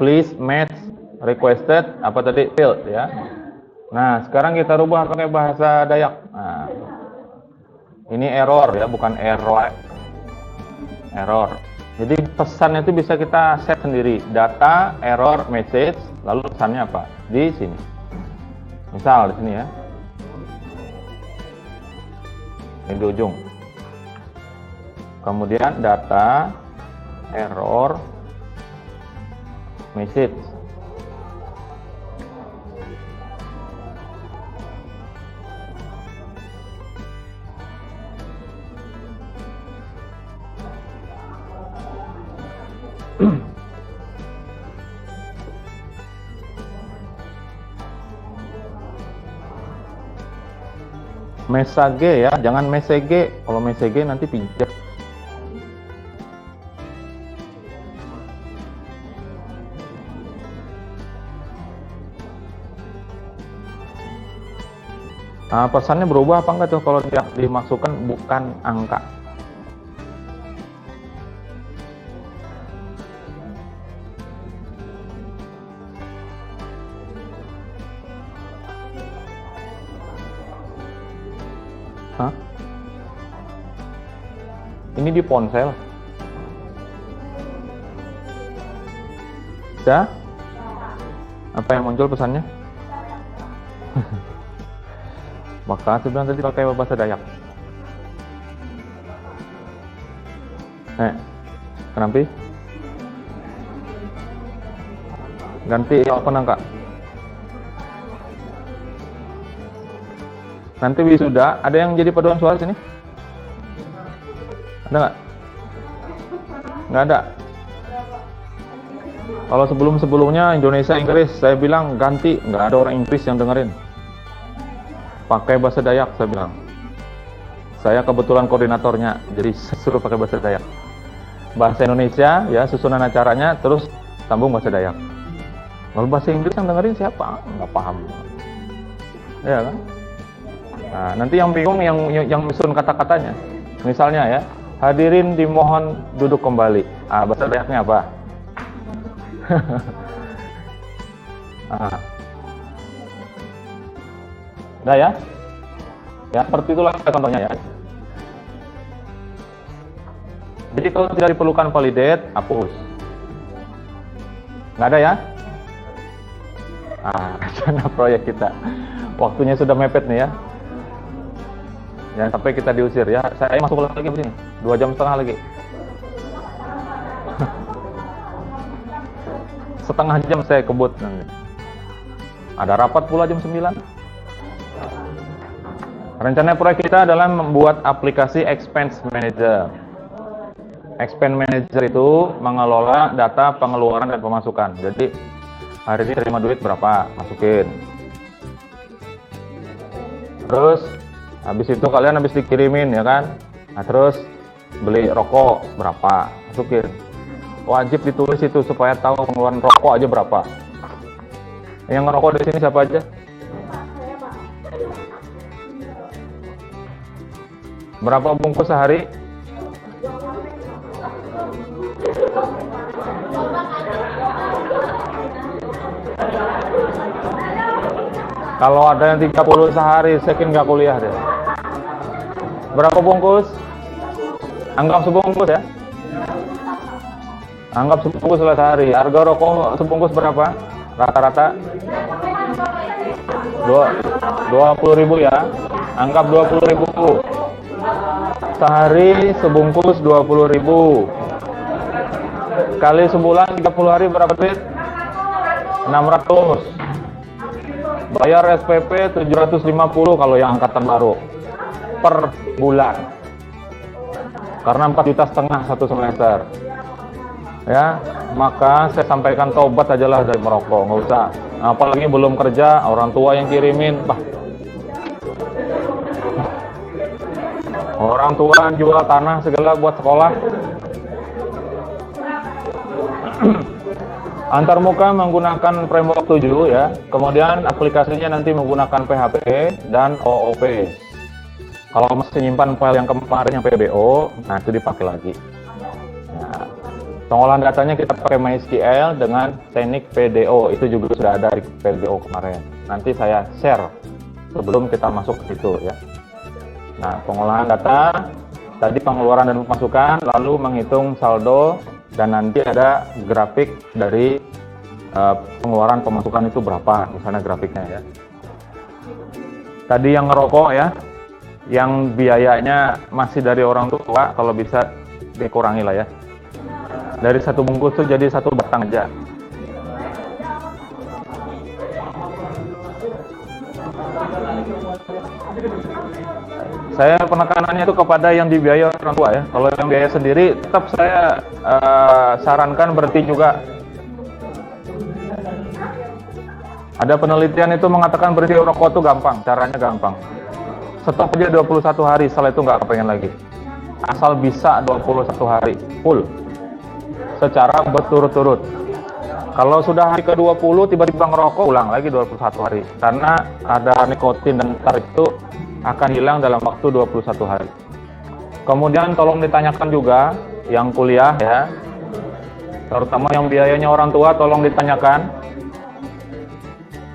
Please match requested apa tadi field ya. Nah, sekarang kita rubah pakai bahasa Dayak. Nah, ini error ya, bukan error. Error. Jadi pesannya itu bisa kita set sendiri. Data, error, message, lalu pesannya apa? Di sini. Misal di sini ya. Ini di ujung. Kemudian data, error, message. Message ya, jangan message. Kalau message nanti pijat. Nah, pesannya berubah apa enggak tuh kalau dimasukkan bukan angka? Hah? Ini di ponsel. Ya? Apa yang muncul pesannya? Maka saya bilang tadi pakai bahasa Dayak. Kenapa? Ganti apa nangka? Nanti wisuda, ada yang jadi paduan suara sini? Ada nggak? Nggak ada. Kalau sebelum-sebelumnya Indonesia Inggris, saya bilang ganti, nggak ada orang Inggris yang dengerin. Pakai bahasa Dayak, saya bilang. Saya kebetulan koordinatornya, jadi saya suruh pakai bahasa Dayak. Bahasa Indonesia, ya susunan acaranya, terus sambung bahasa Dayak. Lalu bahasa Inggris yang dengerin siapa? Nggak paham. Ya kan? Nah, nanti yang bingung yang susun kata-katanya. Misalnya ya, hadirin dimohon duduk kembali. Bahasa Dayaknya apa? Udah ya? Ya, seperti itulah contohnya ya. Jadi kalau tidak diperlukan validate, hapus. Nggak ada ya? Rencana proyek kita. Waktunya sudah mepet nih ya. Jangan sampai kita diusir ya. Saya masuk lagi begini, 2,5 jam lagi. Setengah jam saya kebut nanti. Ada rapat pula jam 9. Rencana proyek kita adalah membuat aplikasi Expense Manager. Expense Manager itu mengelola data pengeluaran dan pemasukan. Jadi hari ini terima duit berapa, masukin. Terus habis itu kalian habis dikirimin ya kan. Nah, terus beli rokok berapa, masukin. wajib ditulis itu supaya tahu pengeluaran rokok aja berapa. Yang ngerokok di sini siapa aja? Berapa bungkus sehari? Kalau ada yang 30 sehari, saya kira nggak kuliah deh. Berapa bungkus? Anggap sebungkus ya. Anggap sebungkus sehari. Harga rokok sebungkus berapa? Rata-rata 20.000 ya. Anggap 20.000. Sehari sebungkus 20.000. Kali sebulan 30 hari berapa duit? 600. Bayar SPP 750 kalau yang angkatan baru per bulan. Karena 4,5 juta satu semester. Ya, maka saya sampaikan tobat ajalah dari merokok, nggak usah. Apalagi belum kerja, orang tua yang kirimin, orang tua jual tanah segala buat sekolah. Antarmuka menggunakan framework 7 ya. Kemudian aplikasinya nanti menggunakan PHP dan OOP. Kalau masih nyimpan file yang kemarin yang PBO, nah itu dipakai lagi. Nah, pengolahan datanya kita pakai MySQL dengan teknik PDO. Itu juga sudah ada di PBO kemarin. Nanti saya share sebelum kita masuk ke situ ya. Nah, pengolahan data, tadi pengeluaran dan pemasukan, lalu menghitung saldo, dan nanti ada grafik dari pengeluaran pemasukan itu berapa, misalnya grafiknya ya. Tadi yang ngerokok ya, yang biayanya masih dari orang tua, kalau bisa dikurangi lah ya. Dari satu bungkus tuh jadi satu batang aja. Saya penekanannya itu kepada yang dibiayai orang tua ya. Kalau yang biaya sendiri, tetap saya sarankan berhenti juga. Ada penelitian itu mengatakan berhenti rokok itu gampang, caranya gampang. Stop aja 21 hari, setelah itu nggak kepengen lagi. Asal bisa 21 hari, full. Secara berturut-turut. Kalau sudah hari ke-20 tiba-tiba ngerokok, ulang lagi 21 hari. Karena ada nikotin dan tar itu akan hilang dalam waktu 21 hari. Kemudian tolong ditanyakan juga yang kuliah ya, terutama yang biayanya orang tua, tolong ditanyakan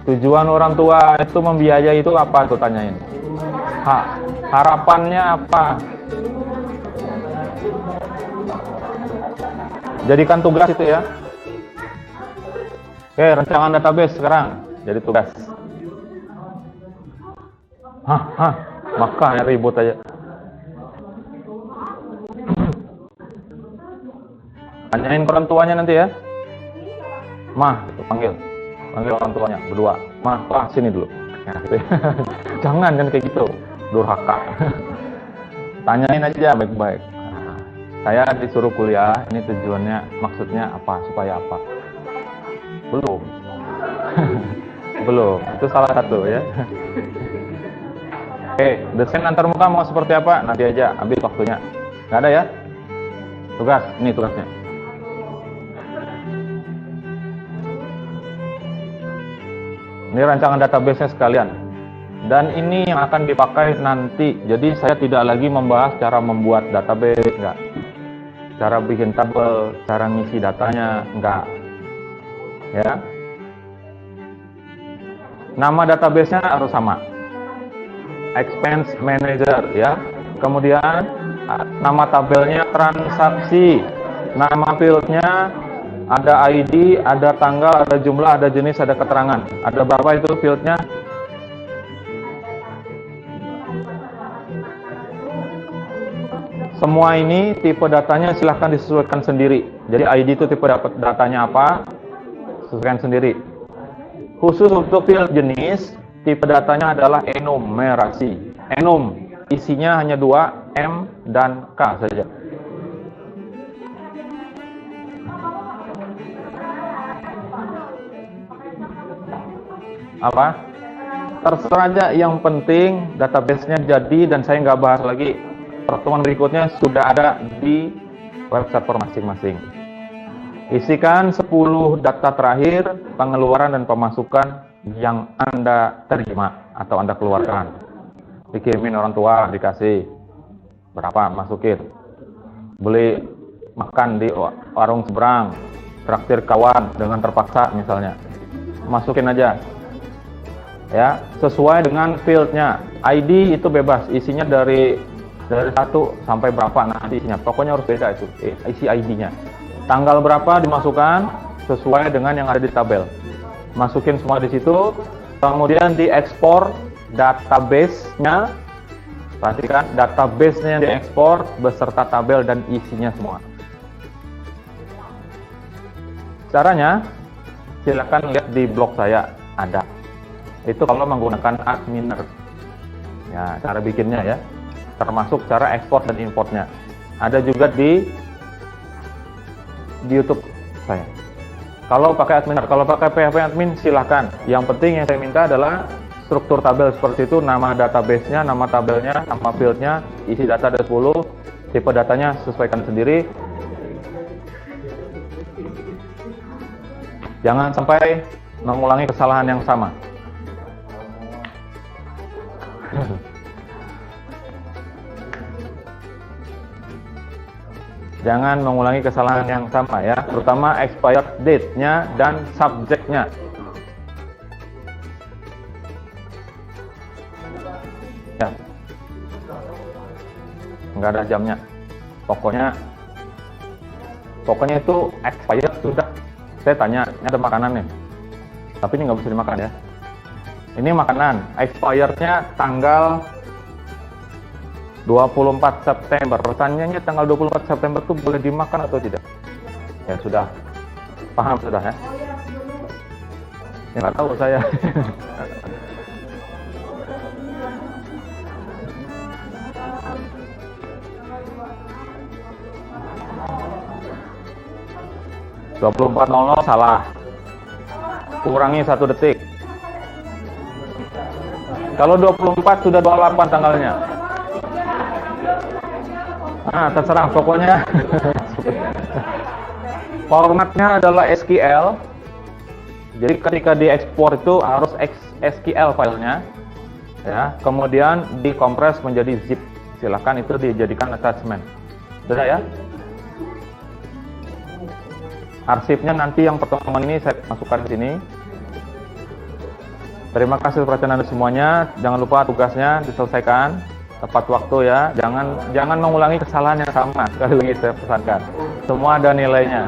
tujuan orang tua itu membiayai itu apa tuh, tanyain. Harapannya apa? Jadikan tugas itu ya. Oke, rancangan database sekarang jadi tugas. Makanya ribut aja. Tanyain ke orang tuanya nanti ya. Mah, gitu, panggil orang tuanya berdua. Mah, Pak, sini dulu. Nah, gitu ya. Jangan kayak gitu, durhaka. Tanyain aja baik-baik. Saya disuruh kuliah, ini tujuannya, maksudnya apa, supaya apa? Belum. Belum, itu salah satu ya. Oke, desain antarmuka mau seperti apa? Nanti aja, ambil waktunya. Nggak ada ya? Tugas, ini tugasnya. Ini rancangan database-nya sekalian. Dan ini yang akan dipakai nanti. Jadi saya tidak lagi membahas cara membuat database, enggak. Cara bikin tabel, cara ngisi datanya, enggak. Ya. Nama database-nya harus sama. Expense Manager ya. Kemudian nama tabelnya transaksi. Nama fieldnya ada ID, ada tanggal, ada jumlah, ada jenis, ada keterangan. Ada berapa itu fieldnya? Semua ini tipe datanya silahkan disesuaikan sendiri. Jadi ID itu tipe datanya apa? Sesuaikan sendiri. Khusus untuk field jenis, tipe datanya adalah enumerasi. Enum, isinya hanya 2, M dan K saja. Apa? Terserah aja, yang penting database-nya jadi, dan saya nggak bahas lagi. Pertemuan berikutnya sudah ada di web server masing-masing. Isikan 10 data terakhir pengeluaran dan pemasukan yang Anda terima atau Anda keluarkan. Dikirimin orang tua, dikasih berapa, masukin. Beli makan di warung seberang, traktir kawan dengan terpaksa misalnya, masukin aja. Ya, sesuai dengan fieldnya. ID itu bebas, isinya dari 1 sampai berapa nanti isinya. Pokoknya harus beda itu, isi ID-nya. Tanggal berapa dimasukkan sesuai dengan yang ada di tabel. Masukin semua di situ, kemudian diekspor database-nya. Perhatikan, database-nya diekspor beserta tabel dan isinya semua. Caranya, silakan lihat di blog saya, ada. Itu kalau menggunakan Adminer. Ya, cara bikinnya ya. Termasuk cara ekspor dan importnya. Ada juga di YouTube saya. Kalau pakai Adminer, kalau pakai PHP Admin silakan. Yang penting yang saya minta adalah struktur tabel seperti itu, nama database-nya, nama tabelnya, nama field-nya, isi data ada 10, tipe datanya sesuaikan sendiri. Jangan sampai mengulangi kesalahan yang sama. Jangan mengulangi kesalahan yang sama ya, terutama expired date-nya dan subject-nya. Ya. Nggak ada jamnya. Pokoknya itu expired sudah. Saya tanya, ini ada makanan nih. Tapi ini nggak bisa dimakan ya. Ini makanan, expired-nya tanggal 24 September. Pertanyaannya tanggal 24 September itu boleh dimakan atau tidak? Ya sudah, paham sudah ya? Ya nggak tahu saya. (24.00) salah. Kurangi 1 detik. Kalau 24 sudah 28 tanggalnya. Terserah pokoknya. Formatnya adalah SQL. Jadi ketika diekspor itu harus SQL filenya. Ya, kemudian dikompres menjadi zip. Silakan itu dijadikan attachment. Sudah ya? Arsipnya nanti yang pertemuan ini saya masukkan di sini. Terima kasih perhatian Anda semuanya. Jangan lupa tugasnya diselesaikan tepat waktu ya. Jangan mengulangi kesalahan yang sama. Sekali lagi saya pesankan. Semua ada nilainya.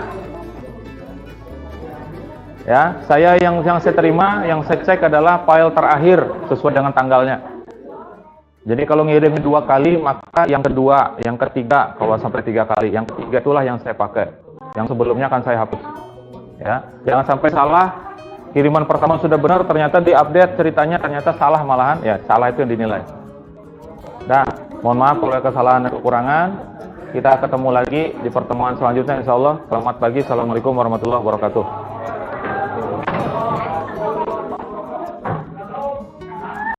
Ya, saya yang saya terima, yang saya cek adalah file terakhir sesuai dengan tanggalnya. Jadi kalau ngirim 2 kali, maka yang kedua, yang ketiga, kalau sampai 3 kali, yang ketiga itulah yang saya pakai. Yang sebelumnya akan saya hapus. Ya, jangan sampai salah. Kiriman pertama sudah benar, ternyata diupdate ceritanya ternyata salah malahan. Ya, salah itu yang dinilai. Nah, mohon maaf kalau ada kesalahan dan kekurangan. Kita ketemu lagi di pertemuan selanjutnya insya Allah. Selamat pagi. Assalamualaikum warahmatullahi wabarakatuh.